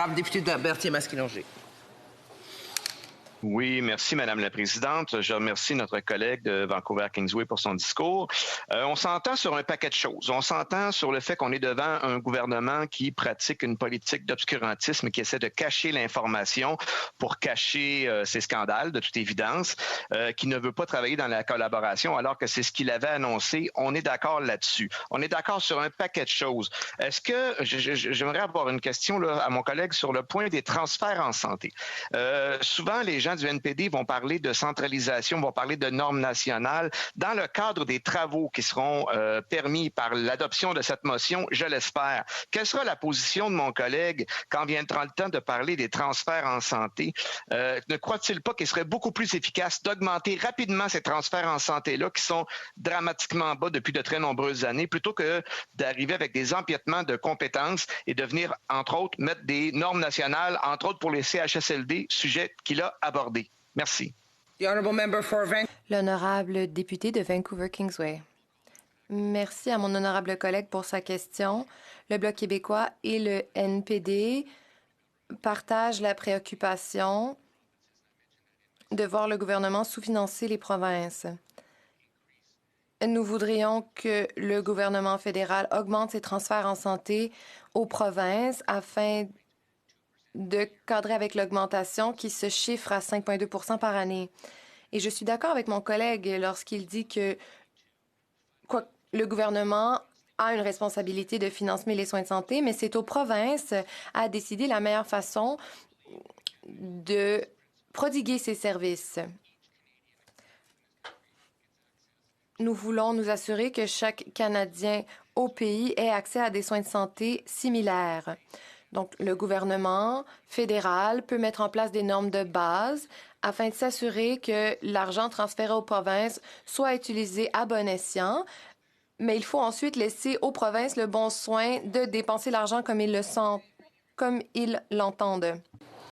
L'honorable député de Berthier-Masquinongé. Oui, merci Madame la Présidente. Je remercie notre collègue de Vancouver-Kingsway pour son discours. On s'entend sur un paquet de choses. On s'entend sur le fait qu'on est devant un gouvernement qui pratique une politique d'obscurantisme, qui essaie de cacher l'information pour cacher ses scandales, de toute évidence, qui ne veut pas travailler dans la collaboration alors que c'est ce qu'il avait annoncé. On est d'accord là-dessus. On est d'accord sur un paquet de choses. Est-ce que j'aimerais avoir une question là, à mon collègue sur le point des transferts en santé. Souvent, les gens du NPD vont parler de centralisation, vont parler de normes nationales. Dans le cadre des travaux qui seront permis par l'adoption de cette motion, je l'espère, quelle sera la position de mon collègue quand viendra le temps de parler des transferts en santé? Ne croit-il pas qu'il serait beaucoup plus efficace d'augmenter rapidement ces transferts en santé-là qui sont dramatiquement bas depuis de très nombreuses années, plutôt que d'arriver avec des empiètements de compétences et de venir, entre autres, mettre des normes nationales, entre autres pour les CHSLD, sujet qu'il a abordé. Merci. L'honorable député de Vancouver-Kingsway. Merci à mon honorable collègue pour sa question. Le Bloc québécois et le NPD partagent la préoccupation de voir le gouvernement sous-financer les provinces. Nous voudrions que le gouvernement fédéral augmente ses transferts en santé aux provinces afin de cadrer avec l'augmentation qui se chiffre à 5,2 % par année. Et je suis d'accord avec mon collègue lorsqu'il dit que le gouvernement a une responsabilité de financer les soins de santé, mais c'est aux provinces à décider la meilleure façon de prodiguer ces services. Nous voulons nous assurer que chaque Canadien au pays ait accès à des soins de santé similaires. Donc, le gouvernement fédéral peut mettre en place des normes de base afin de s'assurer que l'argent transféré aux provinces soit utilisé à bon escient, mais il faut ensuite laisser aux provinces le bon soin de dépenser l'argent comme ils le sentent, comme ils l'entendent.